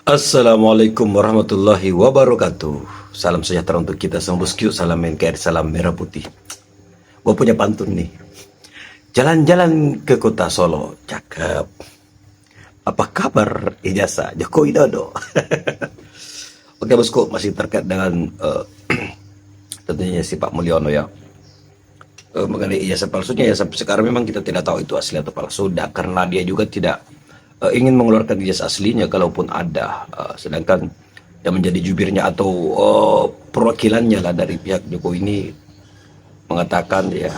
Assalamualaikum warahmatullahi wabarakatuh. Salam sejahtera untuk kita semua bosku. Salam NKRI, salam merah putih. Gue punya pantun nih. Jalan-jalan ke kota Solo, cakep. Apa kabar ijazah Joko Widodo? Oke bosku, masih terkait dengan tentunya si Pak Mulyono ya. Mengenai ijazah palsunya ya, sampai sekarang memang kita tidak tahu itu asli atau palsu, karena dia juga tidak ingin mengeluarkan ijazah aslinya kalaupun ada, sedangkan yang menjadi jubirnya atau perwakilannya lah dari pihak Jokowi ini mengatakan ya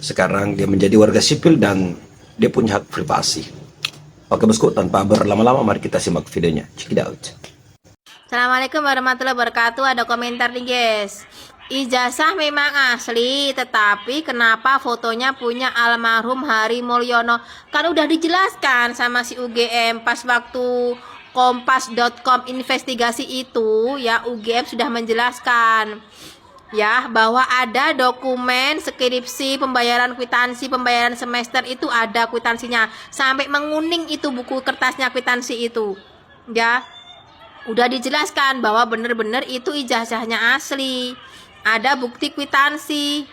sekarang dia menjadi warga sipil dan dia punya hak privasi. Oke bosku, tanpa berlama-lama mari kita simak videonya. Check it out. Assalamualaikum warahmatullahi wabarakatuh. Ada komentar nih guys. Ijazah memang asli, tetapi kenapa fotonya punya almarhum Hari Mulyono? Kan udah dijelaskan sama si UGM pas waktu kompas.com investigasi itu ya, UGM sudah menjelaskan ya bahwa ada dokumen skripsi, pembayaran kwitansi, pembayaran semester itu ada kwitansinya. Sampai menguning itu buku kertasnya kwitansi itu. Ya, udah dijelaskan bahwa bener-bener itu ijazahnya asli, ada bukti kwitansi,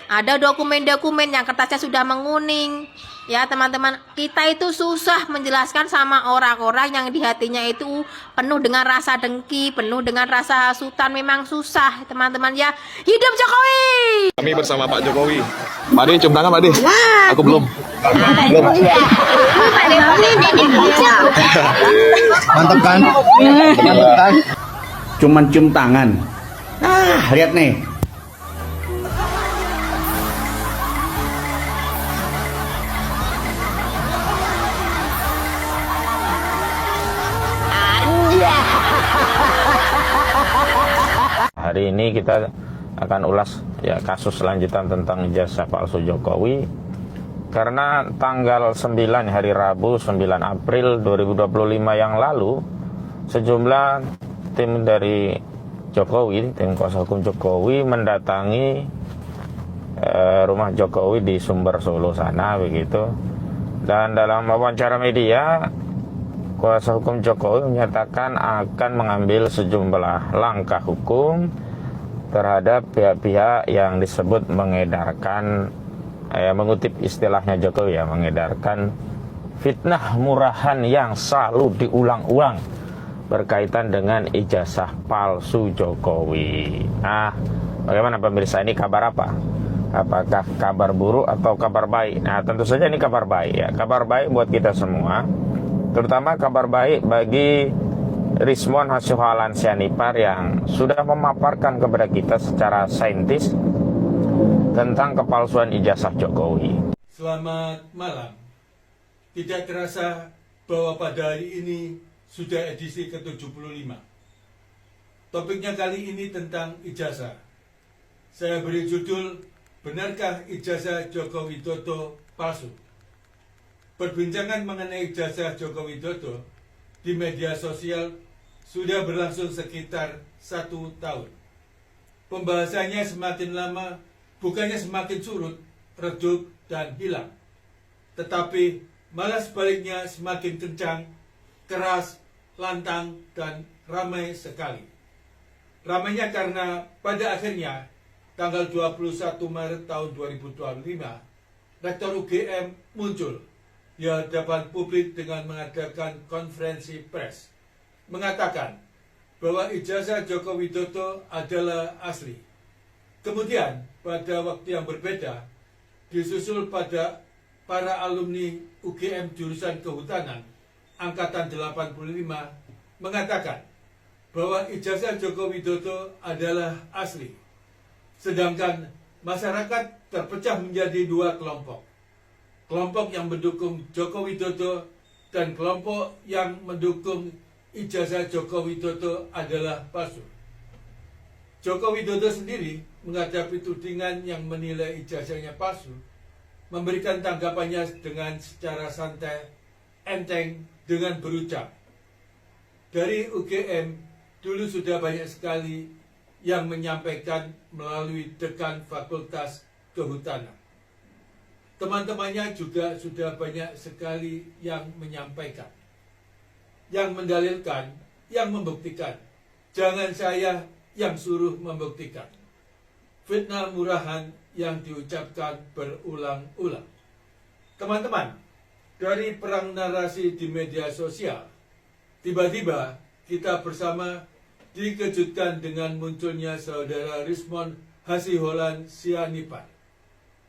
ada dokumen-dokumen yang kertasnya sudah menguning. Ya teman-teman, kita itu susah menjelaskan sama orang-orang yang di hatinya itu penuh dengan rasa dengki, penuh dengan rasa hasutan. Memang susah teman-teman ya. Hidup Jokowi! Kami bersama Pak Jokowi. Pak De, cium tangan Pak De. Aku belum. Mantap kan? Mantap kan? Cuman cium tangan. Lihat nih. Hari ini kita akan ulas ya kasus lanjutan tentang ijazah palsu Jokowi. Karena tanggal 9 hari Rabu 9 April 2025 yang lalu, sejumlah tim dari Jokowi, tim kuasa hukum Jokowi mendatangi rumah Jokowi di Sumber Solo sana begitu. Dan dalam wawancara media, kuasa hukum Jokowi menyatakan akan mengambil sejumlah langkah hukum terhadap pihak-pihak yang disebut mengedarkan, mengutip istilahnya Jokowi ya, mengedarkan fitnah murahan yang selalu diulang-ulang berkaitan dengan ijazah palsu Jokowi. Nah, bagaimana pemirsa, ini kabar apa? Apakah kabar buruk atau kabar baik? Nah, tentu saja ini kabar baik ya. Kabar baik buat kita semua. Terutama kabar baik bagi Rismon Hasuhalan Sianipar yang sudah memaparkan kepada kita secara saintis tentang kepalsuan ijazah Jokowi. Selamat malam. Tidak terasa bahwa pada hari ini sudah edisi ke-75. Topiknya kali ini tentang ijazah. Saya beri judul, benarkah ijazah Joko Widodo palsu? Perbincangan mengenai ijazah Joko Widodo di media sosial sudah berlangsung sekitar 1 tahun. Pembahasannya semakin lama, bukannya semakin surut, redup, dan hilang. Tetapi malah sebaliknya semakin kencang, keras, lantang, dan ramai sekali. Ramainya karena pada akhirnya tanggal 21 Maret tahun 2025, Rektor UGM muncul di hadapan publik dengan mengadakan konferensi pers, mengatakan bahwa ijazah Joko Widodo adalah asli. Kemudian pada waktu yang berbeda, disusul pada para alumni UGM jurusan Kehutanan Angkatan 85 mengatakan bahwa ijazah Joko Widodo adalah asli. Sedangkan masyarakat terpecah menjadi 2 kelompok. Kelompok yang mendukung Joko Widodo dan kelompok yang mendukung ijazah Joko Widodo adalah palsu. Joko Widodo sendiri menghadapi tudingan yang menilai ijazahnya palsu, memberikan tanggapannya dengan secara santai, enteng, dengan berucap, dari UGM dulu sudah banyak sekali yang menyampaikan melalui dekan Fakultas Kehutanan. Teman-temannya juga sudah banyak sekali yang menyampaikan. yang mendalilkan, yang membuktikan. Jangan saya yang suruh membuktikan. Fitnah murahan yang diucapkan berulang-ulang. Teman-teman, dari perang narasi di media sosial, tiba-tiba kita bersama dikejutkan dengan munculnya saudara Rismond Hasiholan Sianipar,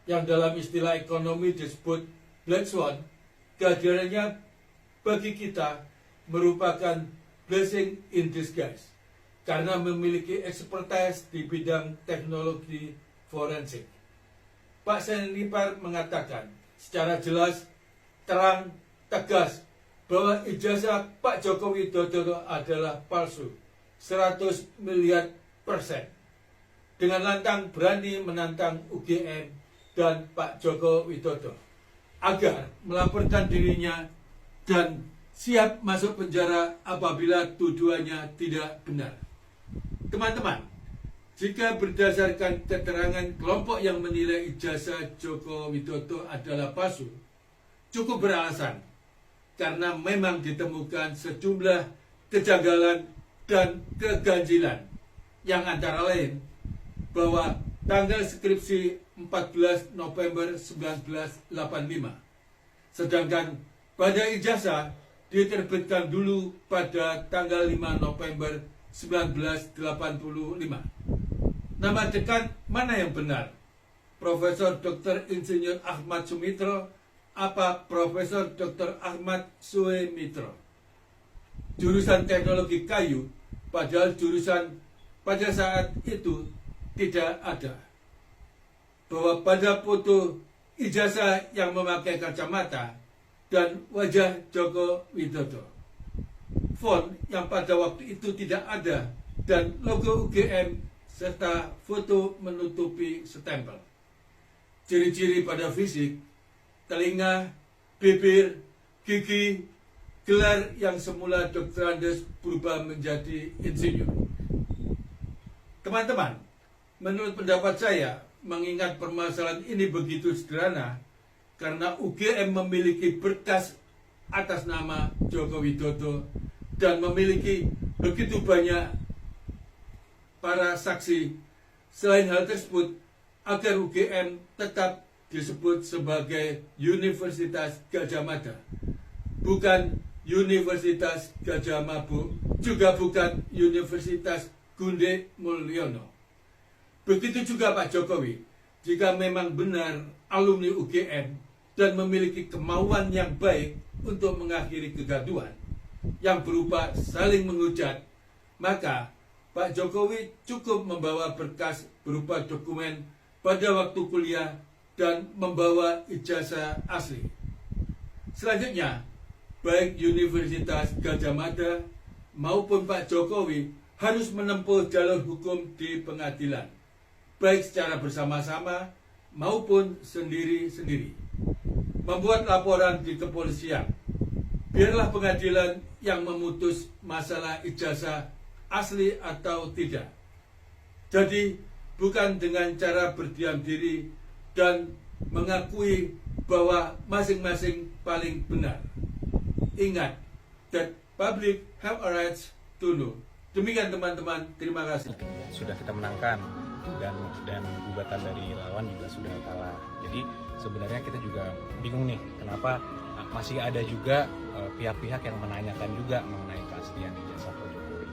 yang dalam istilah ekonomi disebut Black Swan. Kehadirannya bagi kita merupakan blessing in disguise, karena memiliki expertise di bidang teknologi forensik. Pak Sianipar mengatakan secara jelas, terang, tegas bahwa ijazah Pak Joko Widodo adalah palsu 100 miliar %. Dengan lantang berani menantang UGM dan Pak Joko Widodo agar melaporkan dirinya dan siap masuk penjara apabila tuduhannya tidak benar. Teman-teman, jika berdasarkan keterangan kelompok yang menilai ijazah Joko Widodo adalah palsu, cukup beralasan karena memang ditemukan sejumlah kejanggalan dan keganjilan, yang antara lain bahwa tanggal skripsi 14 November 1985, sedangkan pada ijazah diterbitkan dulu pada tanggal 5 November 1985. Nama dekan mana yang benar? Profesor Dr. Insinyur Ahmad Sumitro apa Profesor Dr. Ahmad Suemitro? Jurusan teknologi kayu, padahal jurusan pada saat itu tidak ada. Bahwa pada foto ijazah yang memakai kacamata dan wajah Joko Widodo, font yang pada waktu itu tidak ada, dan logo UGM serta foto menutupi stempel. Ciri-ciri pada fisik, telinga, bibir, gigi, gelar yang semula Dr. Andes berubah menjadi insinyur. Teman-teman, menurut pendapat saya, mengingat permasalahan ini begitu sederhana, karena UGM memiliki berkas atas nama Joko Widodo dan memiliki begitu banyak para saksi. Selain hal tersebut, agar UGM tetap disebut sebagai Universitas Gadjah Mada, bukan Universitas Gadjah Mabuk, juga bukan Universitas Gunde Mulyono. Begitu juga Pak Jokowi, jika memang benar alumni UGM dan memiliki kemauan yang baik untuk mengakhiri kegaduhan yang berupa saling menghujat, maka Pak Jokowi cukup membawa berkas berupa dokumen pada waktu kuliah dan membawa ijazah asli. Selanjutnya, baik Universitas Gadjah Mada maupun Pak Jokowi harus menempuh jalur hukum di pengadilan, baik secara bersama-sama maupun sendiri-sendiri. Membuat laporan di kepolisian. Biarlah pengadilan yang memutus masalah ijazah asli atau tidak. Jadi, bukan dengan cara berdiam diri dan mengakui bahwa masing-masing paling benar. Ingat, that public have a right to know. Demikian teman-teman, terima kasih. Sudah kita menangkan dan gugatan dari lawan juga sudah kalah. Jadi sebenarnya kita juga bingung nih, kenapa masih ada juga pihak-pihak yang menanyakan juga mengenai keaslian ijazah Pak Jokowi.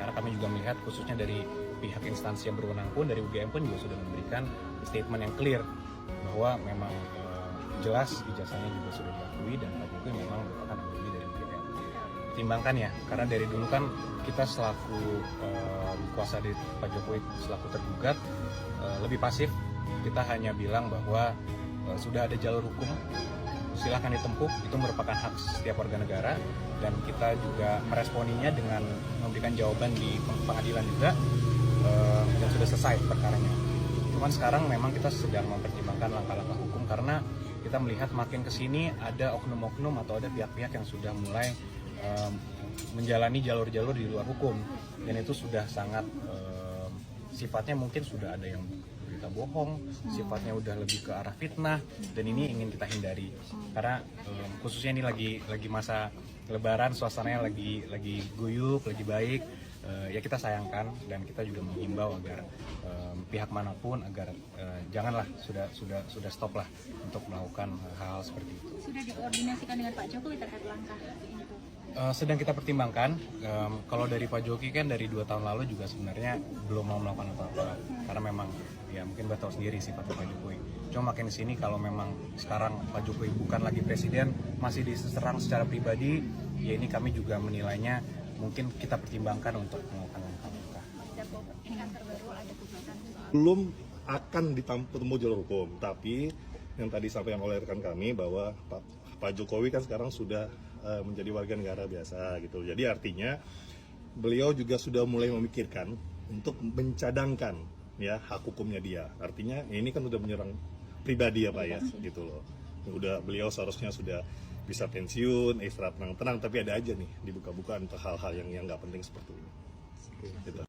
Karena kami juga melihat khususnya dari pihak instansi yang berwenang pun, dari UGM pun juga sudah memberikan statement yang clear bahwa memang jelas ijazahnya juga sudah diakui dan Pak Jokowi memang merupakan alumni dari UGM. Timbangkan ya, karena dari dulu kan kita selaku kuasa dari Pak Jokowi selaku tergugat lebih pasif. Kita hanya bilang bahwa sudah ada jalur hukum, silahkan ditempuh, itu merupakan hak setiap warga negara, dan kita juga meresponinya dengan memberikan jawaban di pengadilan juga, dan sudah selesai perkaranya. Cuman sekarang memang kita sedang mempertimbangkan langkah-langkah hukum, karena kita melihat makin kesini ada oknum-oknum atau ada pihak-pihak yang sudah mulai menjalani jalur-jalur di luar hukum, dan itu sudah sangat sifatnya mungkin sudah ada yang berita bohong, sifatnya udah lebih ke arah fitnah, dan ini ingin kita hindari karena khususnya ini lagi masa Lebaran suasananya lagi guyup, lagi baik. Ya kita sayangkan dan kita juga menghimbau agar pihak manapun agar janganlah sudah stop lah untuk melakukan hal seperti itu. Sudah dikoordinasikan dengan Pak Jokowi terkait langkah itu? Sedang kita pertimbangkan. Kalau dari Pak Jokowi kan dari 2 tahun lalu juga sebenarnya belum mau melakukan apa-apa karena memang ya mungkin Mbak tahu sendiri sifat Pak Jokowi. Cuma makin di sini kalau memang sekarang Pak Jokowi bukan lagi presiden, masih diserang secara pribadi, ya ini kami juga menilainya mungkin kita pertimbangkan untuk melakukan langkah-langkah. Ini kan terbaru ada gugatan soal Belum akan ditempuh jalur hukum, tapi yang tadi sampaikan oleh rekan kami bahwa Pak Jokowi kan sekarang sudah menjadi warga negara biasa gitu. Jadi artinya beliau juga sudah mulai memikirkan untuk mencadangkan ya hak hukumnya dia. Artinya ini kan udah menyerang pribadi ya Pak ya gitu loh. Udah beliau seharusnya sudah bisa pensiun, ekstra tenang-tenang, tapi ada aja nih dibuka-buka untuk hal-hal yang nggak penting seperti ini. Gitu.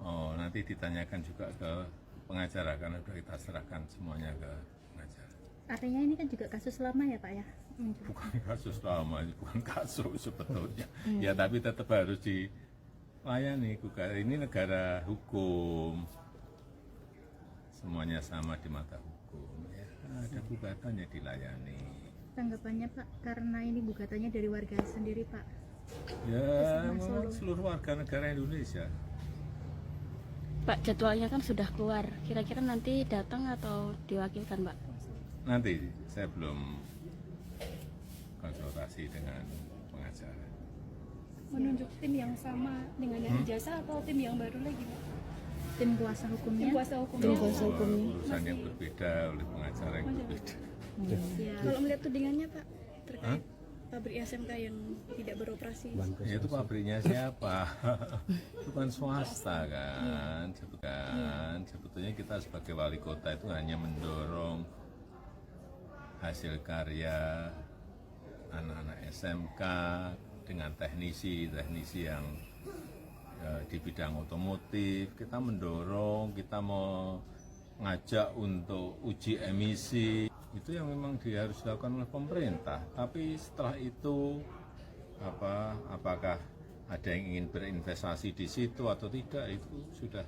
Oh, nanti ditanyakan juga ke pengacara karena sudah kita serahkan semuanya ke pengacara. artinya ini kan juga kasus lama ya Pak ya? Bukan kasus lama, bukan kasus sebetulnya. Ya tapi tetap harus dilayani. Ini negara hukum, semuanya sama di mata hukum. Ya, ada gugatannya dilayani. Tanggapannya Pak, karena ini gugatannya dari warga sendiri Pak? Ya, memang seluruh warga negara Indonesia. Pak, jadwalnya kan sudah keluar. Kira-kira nanti datang atau diwakilkan, Pak? Nanti saya belum konsultasi dengan pengacara. Menunjuk tim yang sama dengan yang jasa atau tim yang baru lagi Pak? Tim kuasa hukumnya? Tim kuasa hukumnya. Urusan yang berbeda oleh pengacara yang berbeda. Kalau melihat tudingannya, Pak, terkait pabrik SMK yang tidak beroperasi. Ya, itu pabriknya siapa? Itu kan swasta kan. Sebetulnya kita sebagai wali kota itu hanya mendorong hasil karya anak-anak SMK dengan teknisi yang di bidang otomotif. Kita mendorong, kita mau ngajak untuk uji emisi. Itu yang memang harus dilakukan oleh pemerintah. Tapi setelah itu apakah ada yang ingin berinvestasi di situ atau tidak, itu sudah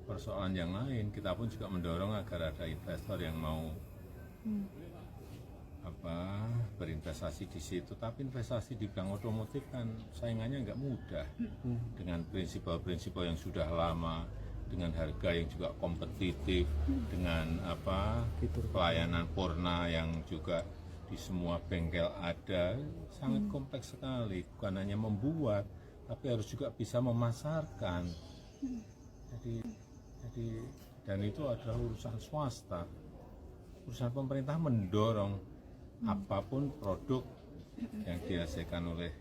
persoalan yang lain. Kita pun juga mendorong agar ada investor yang mau berinvestasi di situ. Tapi investasi di bidang otomotif kan saingannya nggak mudah dengan prinsip-prinsip yang sudah lama, dengan harga yang juga kompetitif, dengan pelayanan purna yang juga di semua bengkel ada, sangat kompleks sekali. Bukan hanya membuat, tapi harus juga bisa memasarkan. Jadi dan itu adalah urusan swasta. Urusan pemerintah mendorong apapun produk yang dihasilkan oleh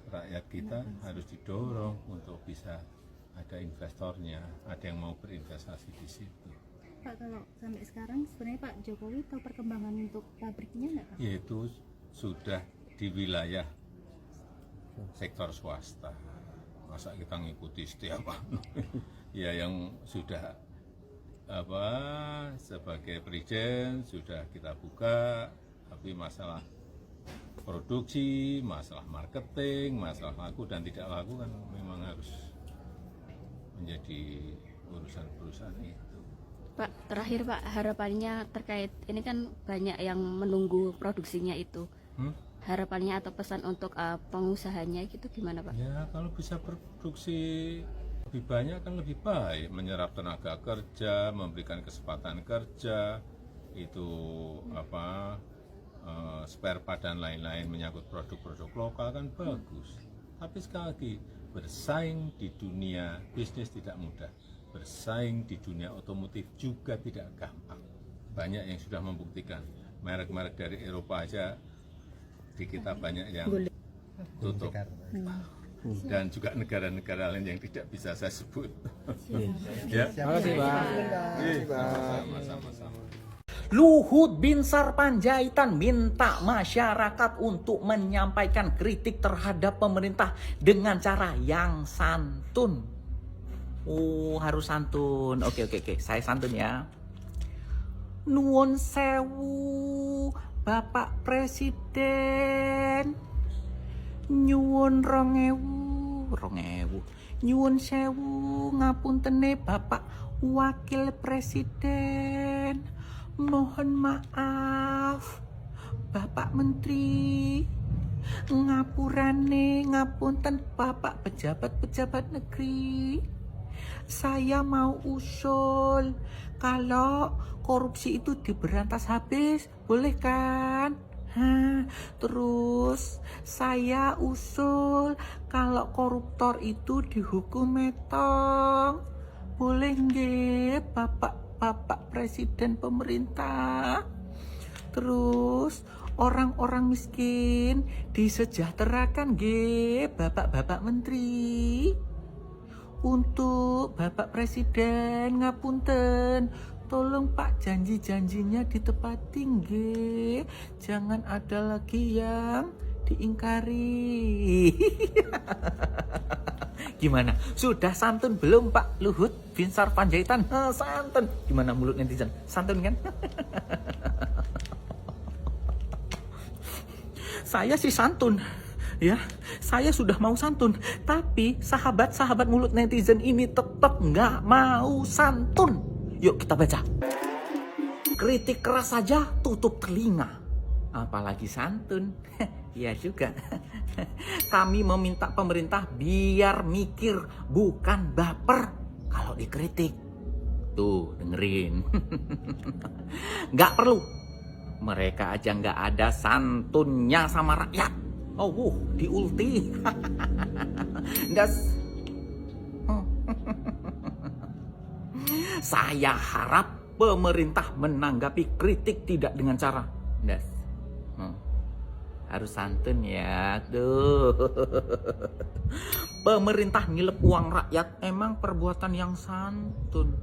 rakyat kita harus didorong untuk bisa ada investornya, ada yang mau berinvestasi di situ. Pak, kalau sampai sekarang sebenarnya Pak Jokowi tahu perkembangan untuk pabriknya nggak Pak? Yaitu sudah di wilayah sektor swasta. Masa kita ngikuti setiap ya yang sudah sebagai perizinan sudah kita buka, tapi masalah produksi, masalah marketing, masalah laku dan tidak laku kan memang harus menjadi urusan perusahaan itu. Pak, terakhir Pak, harapannya terkait ini kan banyak yang menunggu produksinya itu. Harapannya atau pesan untuk pengusahanya gitu gimana Pak? Ya kalau bisa produksi lebih banyak kan lebih baik, menyerap tenaga kerja, memberikan kesempatan kerja, itu spare part dan lain-lain menyangkut produk-produk lokal kan bagus. Tapi sekali lagi, bersaing di dunia bisnis tidak mudah, bersaing di dunia otomotif juga tidak gampang. Banyak yang sudah membuktikan, merek-merek dari Eropa aja di kita banyak yang tutup. Dan juga negara-negara lain yang tidak bisa saya sebut. Ya. Terima kasih Pak. Sama-sama. Luhut Binsar Panjaitan minta masyarakat untuk menyampaikan kritik terhadap pemerintah dengan cara yang santun. Oh, harus santun. Oke. Saya santun ya. Nuwun sewu Bapak Presiden. Nyuwun 2000. Nyuwun sewu ngapuntene Bapak Wakil Presiden. Mohon maaf Bapak Menteri. Ngapurane ngapunten Bapak pejabat-pejabat negeri. Saya mau usul kalau korupsi itu diberantas habis, boleh kan? Terus saya usul kalau koruptor itu dihukum metong. Boleh nggih Bapak Presiden pemerintah? Terus orang-orang miskin disejahterakan nggih Bapak Menteri. Untuk Bapak Presiden ngapunten, tolong Pak janji-janjinya ditepati nggih. Jangan ada lagi yang diingkari. Gimana? Sudah santun belum Pak Luhut Binsar Panjaitan? Santun. Gimana mulut netizen? Santun kan? Saya sih santun. Ya, saya sudah mau santun, tapi sahabat-sahabat mulut netizen ini tetap nggak mau santun. Yuk kita baca. Kritik keras saja tutup telinga, apalagi santun. Ya juga. Kami meminta pemerintah biar mikir, bukan baper kalau dikritik. Tuh, dengerin. Nggak perlu. Mereka aja nggak ada santunnya sama rakyat. Oh, di ulti. Saya harap pemerintah menanggapi kritik tidak dengan cara harus santun ya. Tuh. Pemerintah ngilep uang rakyat emang perbuatan yang santun.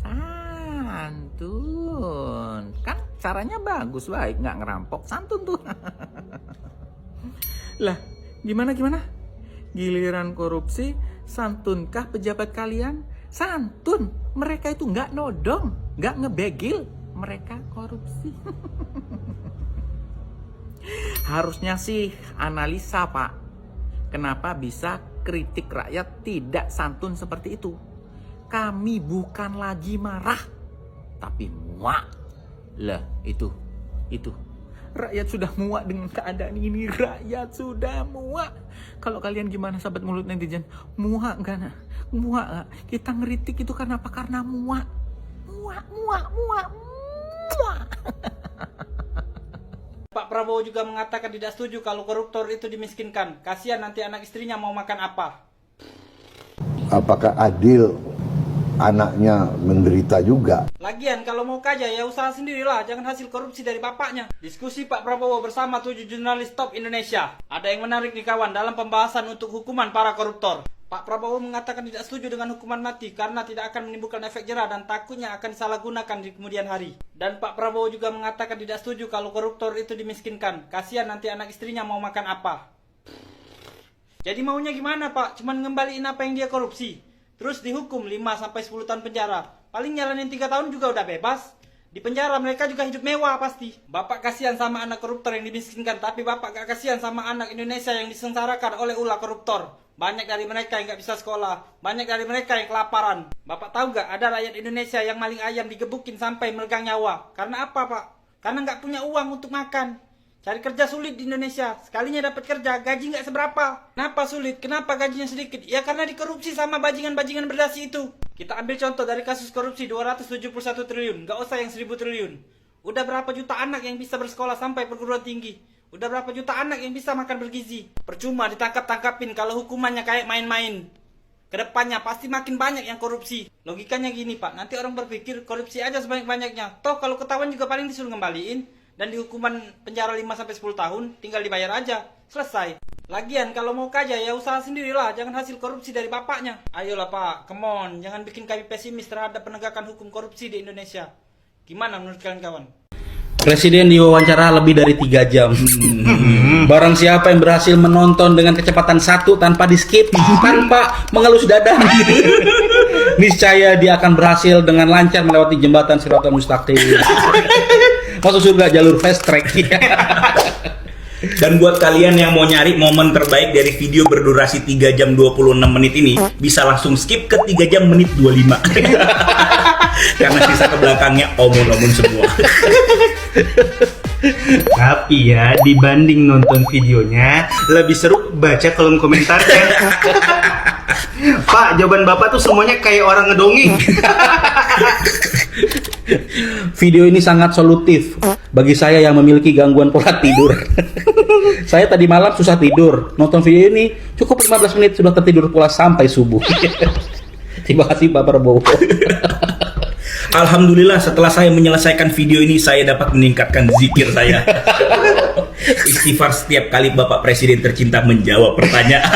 Santun. Kan caranya bagus, baik, nggak ngerampok. Santun tuh. Lah, gimana? Giliran korupsi, santunkah pejabat kalian? Santun. Mereka itu nggak nodong, nggak ngebegil. Mereka korupsi. Harusnya sih analisa, Pak. Kenapa bisa kritik rakyat tidak santun seperti itu? Kami bukan lagi marah, tapi muak. Lah, itu. Rakyat sudah muak dengan keadaan ini. Rakyat sudah muak. Kalau kalian gimana sahabat mulut netizen? Muak gak? Muak gak? Kita ngeritik itu karena apa? Karena muak. Muak. Pak Prabowo juga mengatakan tidak setuju kalau koruptor itu dimiskinkan. Kasihan nanti anak istrinya mau makan apa. Apakah adil anaknya menderita juga? Lagian kalau mau kaya ya usaha sendirilah, jangan hasil korupsi dari bapaknya. Diskusi Pak Prabowo bersama 7 jurnalis top Indonesia. Ada yang menarik nih kawan dalam pembahasan untuk hukuman para koruptor. Pak Prabowo mengatakan tidak setuju dengan hukuman mati karena tidak akan menimbulkan efek jera dan takutnya akan disalahgunakan di kemudian hari. Dan Pak Prabowo juga mengatakan tidak setuju kalau koruptor itu dimiskinkan. Kasihan nanti anak istrinya mau makan apa. Jadi maunya gimana Pak? Cuman ngembaliin apa yang dia korupsi. Terus dihukum 5-10 tahun penjara. Paling nyalanin 3 tahun juga udah bebas. Di penjara mereka juga hidup mewah pasti. Bapak kasihan sama anak koruptor yang dimiskinkan, tapi Bapak gak kasihan sama anak Indonesia yang disengsarakan oleh ulah koruptor. Banyak dari mereka yang gak bisa sekolah. Banyak dari mereka yang kelaparan. Bapak tahu gak ada rakyat Indonesia yang maling ayam digebukin sampai meregang nyawa. Karena apa Pak? Karena gak punya uang untuk makan. Cari kerja sulit di Indonesia. Sekalinya dapat kerja, gaji nggak seberapa. Kenapa sulit? Kenapa gajinya sedikit? Ya karena dikorupsi sama bajingan-bajingan berdasi itu. Kita ambil contoh dari kasus korupsi 271 triliun. Nggak usah yang 1000 triliun. Udah berapa juta anak yang bisa bersekolah sampai perguruan tinggi? Udah berapa juta anak yang bisa makan bergizi? Percuma ditangkap-tangkapin kalau hukumannya kayak main-main. Kedepannya pasti makin banyak yang korupsi. Logikanya gini Pak, nanti orang berpikir korupsi aja sebanyak-banyaknya. Toh kalau ketahuan juga paling disuruh ngembaliin. Dan dihukuman penjara 5-10 tahun, tinggal dibayar aja. Selesai. Lagian kalau mau kaya ya usaha sendirilah, jangan hasil korupsi dari bapaknya. Ayolah Pak, come on. Jangan bikin kami pesimis terhadap penegakan hukum korupsi di Indonesia. Gimana menurut kalian kawan? Presiden diwawancara lebih dari 3 jam. Barang siapa yang berhasil menonton dengan kecepatan 1 tanpa di skip, tanpa mengelus dada. Niscaya dia akan berhasil dengan lancar melewati jembatan Siratal Mustaqim. Masuk surga jalur fast track. Dan buat kalian yang mau nyari momen terbaik dari video berdurasi 3 jam 26 menit ini, bisa langsung skip ke 3 jam menit 25. Karena sisa ke belakangnya omong-omong semua. Tapi ya, dibanding nonton videonya, lebih seru baca kolom komentarnya. Pak, jawaban Bapak tuh semuanya kayak orang ngedongeng. Video ini sangat solutif bagi saya yang memiliki gangguan pola tidur. Saya tadi malam susah tidur, nonton video ini cukup 15 menit sudah tertidur pula sampai subuh. Terima kasih Pak Prabowo. Alhamdulillah setelah saya menyelesaikan video ini, saya dapat meningkatkan zikir saya. Istighfar setiap kali Bapak Presiden tercinta menjawab pertanyaan.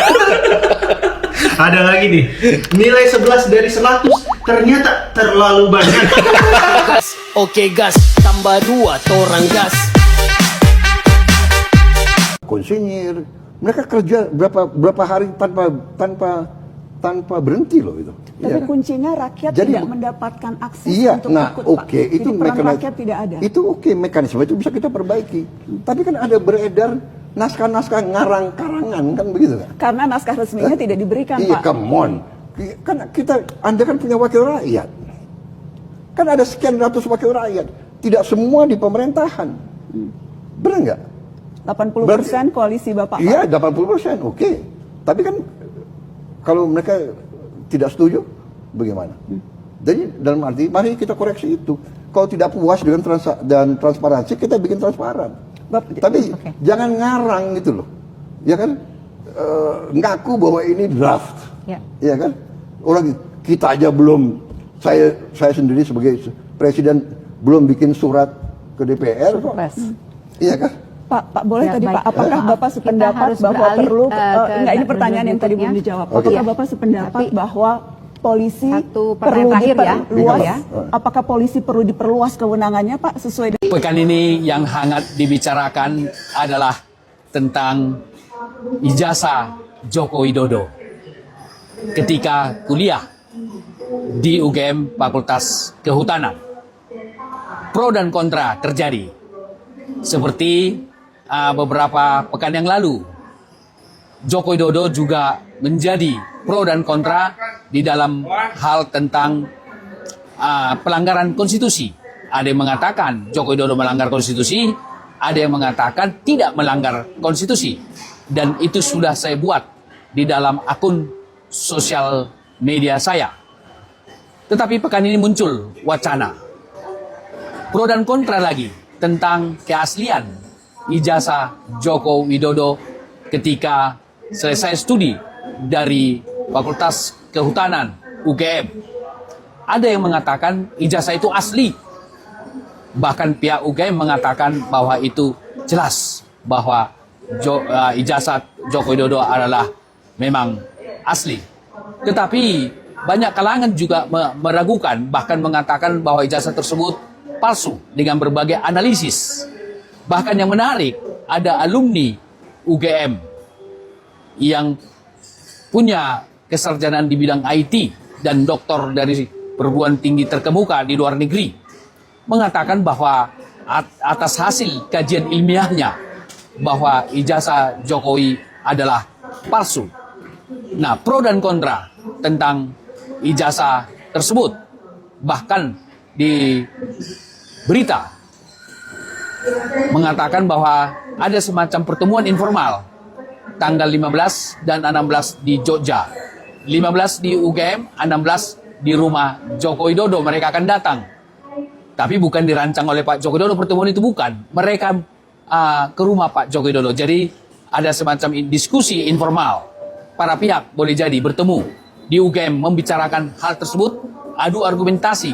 Ada lagi nih, nilai 11 dari 100 ternyata terlalu banyak. Oke gas, tambah 2 torang gas. Konsinyir, mereka kerja berapa hari tanpa berhenti loh itu. Tapi Iya. kuncinya rakyat Jadi, tidak mendapatkan akses Iya, untuk nah ikut, Pak. oke, itu Jadi peran mekanisme rakyat tidak ada. Itu oke, mekanisme itu bisa kita perbaiki. Tapi kan ada beredar naskah-naskah ngarang karangan kan begitu kan? Karena naskah resminya tidak diberikan, Iya, Pak. come on. Kan Anda kan punya wakil rakyat. Kan ada sekian ratus wakil rakyat. Tidak semua di pemerintahan. Benar nggak? 80% koalisi Bapak. Iya, 80%, oke. Tapi kan kalau mereka tidak setuju, bagaimana? Jadi dalam arti, mari kita koreksi itu. Kalau tidak puas dengan transparansi, kita bikin transparan. Tapi jangan ngarang gitu loh. Ya kan? Ngaku bahwa ini draft. Ya kan? Orang kita aja belum, saya sendiri sebagai presiden belum bikin surat ke DPR kok. Iya kan? Pak boleh Ya, tadi baik. Pak, apakah Maaf, Bapak kita sependapat harus bahwa beralih, perlu, ke enggak ini pertanyaan narasumber yang tadi belum berikutnya. dijawab. Oke. Apakah Bapak sependapat bahwa polisi pertanyaan perlu terakhir ya. diperluas? Ya. Apakah polisi perlu diperluas kewenangannya Pak sesuai dengan Pekan ini yang hangat dibicarakan adalah tentang ijazah Joko Widodo ketika kuliah di UGM Fakultas Kehutanan. Pro dan kontra terjadi. Seperti beberapa pekan yang lalu, Joko Widodo juga menjadi pro dan kontra di dalam hal tentang pelanggaran konstitusi. Ada yang mengatakan Joko Widodo melanggar konstitusi, ada yang mengatakan tidak melanggar konstitusi. Dan itu sudah saya buat di dalam akun sosial media saya. Tetapi pekan ini muncul wacana pro dan kontra lagi tentang keaslian ijazah Joko Widodo ketika selesai studi dari Fakultas Kehutanan UGM. Ada yang mengatakan ijazah itu asli. Bahkan pihak UGM mengatakan bahwa itu jelas bahwa ijazah Joko Widodo adalah memang asli. Tetapi banyak kalangan juga meragukan, bahkan mengatakan bahwa ijazah tersebut palsu dengan berbagai analisis. Bahkan yang menarik, ada alumni UGM yang punya kesarjanaan di bidang IT dan doktor dari perguruan tinggi terkemuka di luar negeri mengatakan bahwa atas hasil kajian ilmiahnya bahwa ijazah Jokowi adalah palsu. Nah, pro dan kontra tentang ijazah tersebut. Bahkan di berita mengatakan bahwa ada semacam pertemuan informal tanggal 15 dan 16 di Jogja. 15 di UGM, 16 di rumah Joko Widodo. Mereka akan datang. Tapi bukan dirancang oleh Pak Joko Widodo, pertemuan itu bukan. Mereka ke rumah Pak Joko Widodo. Jadi ada semacam diskusi informal. Para pihak boleh jadi bertemu di UGM membicarakan hal tersebut, adu argumentasi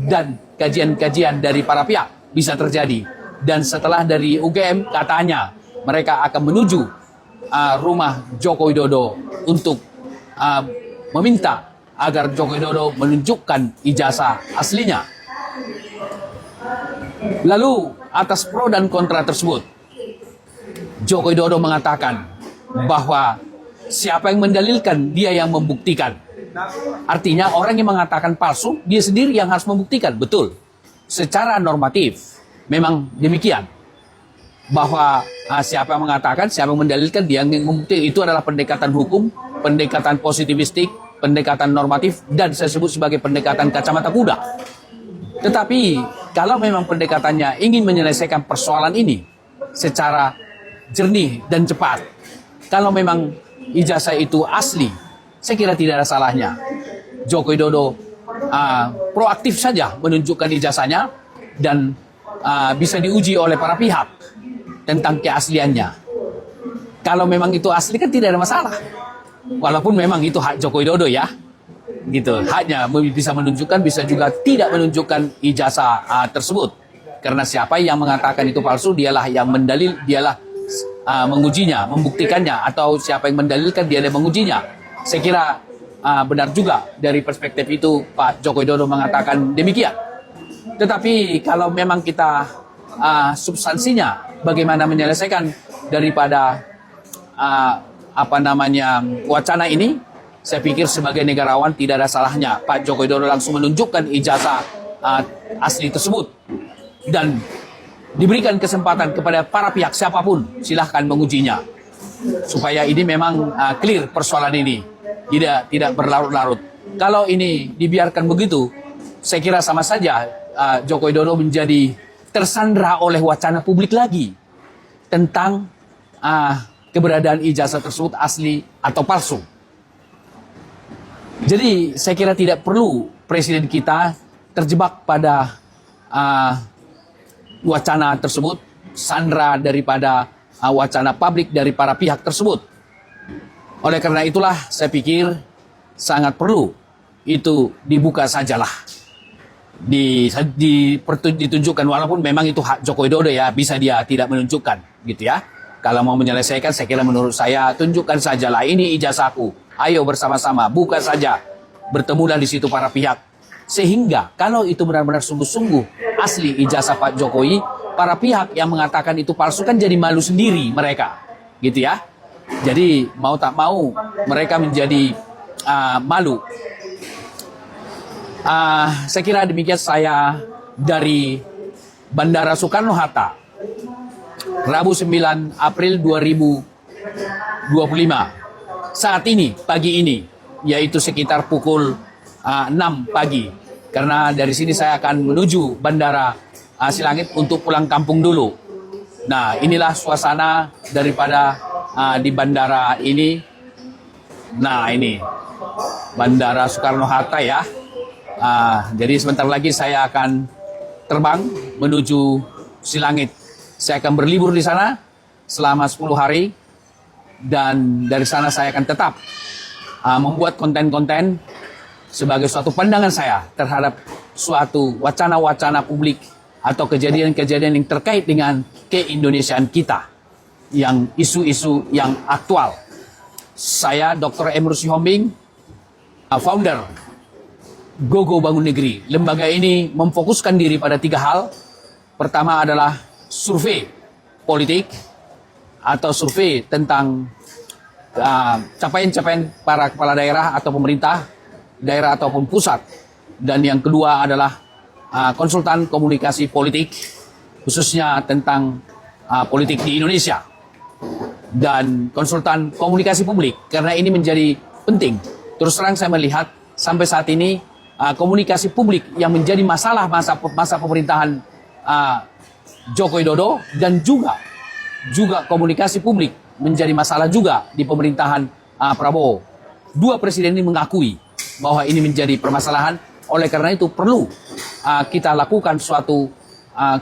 dan kajian-kajian dari para pihak bisa terjadi. Dan setelah dari UGM katanya mereka akan menuju rumah Joko Widodo untuk meminta agar Joko Widodo menunjukkan ijazah aslinya. Lalu atas pro dan kontra tersebut, Joko Widodo mengatakan bahwa siapa yang mendalilkan dia yang membuktikan. Artinya orang yang mengatakan palsu, dia sendiri yang harus membuktikan. Betul. Secara normatif, memang demikian. Bahwa siapa yang mengatakan, siapa yang mendalilkan, dia yang membuktikan. Itu adalah pendekatan hukum, pendekatan positivistik, pendekatan normatif, dan saya sebut sebagai pendekatan kacamata kuda. Tetapi, kalau memang pendekatannya ingin menyelesaikan persoalan ini secara jernih dan cepat, kalau memang ijazah itu asli, saya kira tidak ada salahnya Joko Widodo proaktif saja menunjukkan ijazahnya dan bisa diuji oleh para pihak tentang keasliannya. Kalau memang itu asli kan tidak ada masalah. Walaupun memang itu hak Joko Widodo ya. Gitu. Haknya bisa menunjukkan, bisa juga tidak menunjukkan ijazah tersebut. Karena siapa yang mengatakan itu palsu, dialah yang mendalil, dialah mengujinya, membuktikannya, atau siapa yang mendalilkan, dia yang mengujinya. Saya kira benar juga dari perspektif itu Pak Joko Widodo mengatakan demikian. Tetapi kalau memang kita substansinya bagaimana menyelesaikan daripada wacana ini, saya pikir sebagai negarawan tidak ada salahnya Pak Joko Widodo langsung menunjukkan ijazah asli tersebut dan diberikan kesempatan kepada para pihak siapapun silahkan mengujinya supaya ini memang clear persoalan ini, tidak berlarut-larut. Kalau ini dibiarkan begitu, saya kira sama saja Joko Widodo menjadi tersandra oleh wacana publik lagi tentang keberadaan ijazah tersebut asli atau palsu. Jadi saya kira tidak perlu presiden kita terjebak pada wacana tersebut, sandra daripada wacana publik dari para pihak tersebut. Oleh karena itulah saya pikir sangat perlu itu dibuka sajalah, ditunjukkan, walaupun memang itu hak Joko Widodo ya, bisa dia tidak menunjukkan gitu ya. Kalau mau menyelesaikan, saya kira menurut saya tunjukkan sajalah ini ijazahku. Ayo bersama-sama buka saja, bertemulah di situ para pihak. Sehingga kalau itu benar-benar sungguh-sungguh asli ijazah Pak Jokowi, para pihak yang mengatakan itu palsu kan jadi malu sendiri mereka, gitu ya. Jadi mau tak mau mereka menjadi malu. Saya kira demikian saya dari Bandara Soekarno-Hatta, Rabu 9 April 2025. Saat ini, pagi ini, yaitu sekitar pukul 6 pagi. Karena dari sini saya akan menuju Bandara Silangit untuk pulang kampung dulu. Nah, inilah suasana daripada di bandara ini. Nah, ini Bandara Soekarno-Hatta ya. Jadi sebentar lagi saya akan terbang menuju Silangit. Saya akan berlibur di sana selama 10 hari. Dan dari sana saya akan tetap membuat konten-konten sebagai suatu pandangan saya terhadap suatu wacana-wacana publik atau kejadian-kejadian yang terkait dengan keindonesiaan kita, yang isu-isu yang aktual. Saya Dr. Emrus Sihombing, founder Gogo Bangun Negeri. Lembaga ini memfokuskan diri pada 3 hal. Pertama adalah survei politik atau survei tentang capaian-capaian para kepala daerah atau pemerintah daerah ataupun pusat. Dan yang kedua adalah konsultan komunikasi politik, khususnya tentang politik di Indonesia, dan konsultan komunikasi publik, karena ini menjadi penting. Terus terang saya melihat sampai saat ini komunikasi publik yang menjadi masalah masa pemerintahan Joko Widodo, dan juga komunikasi publik menjadi masalah juga di pemerintahan Prabowo. Dua presiden ini mengakui bahwa ini menjadi permasalahan. Oleh karena itu perlu kita lakukan suatu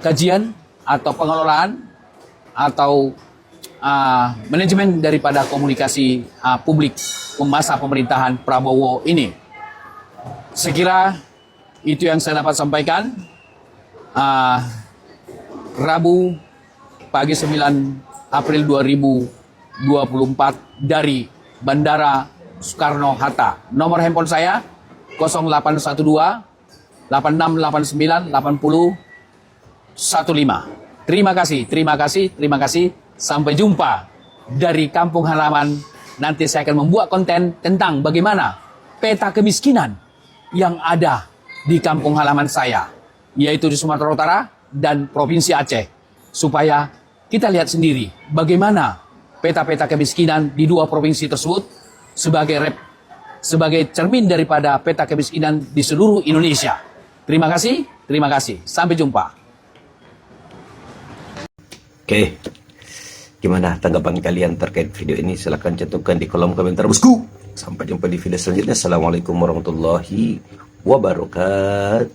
kajian atau pengelolaan atau manajemen daripada komunikasi publik masa pemerintahan Prabowo ini. Saya kira itu yang saya dapat sampaikan. Rabu pagi 9 April 2024 dari Bandara Soekarno-Hatta. Nomor handphone saya 0812 8689 8015. Terima kasih. Sampai jumpa dari kampung halaman. Nanti saya akan membuat konten tentang bagaimana peta kemiskinan yang ada di kampung halaman saya, yaitu di Sumatera Utara dan Provinsi Aceh, supaya kita lihat sendiri bagaimana peta-peta kemiskinan di dua provinsi tersebut sebagai cermin daripada peta kemiskinan di seluruh Indonesia. Terima kasih, sampai jumpa. Oke, gimana tanggapan kalian terkait video ini? Silahkan cantumkan di kolom komentar bosku. Sampai jumpa di video selanjutnya. Assalamualaikum warahmatullahi wabarakatuh.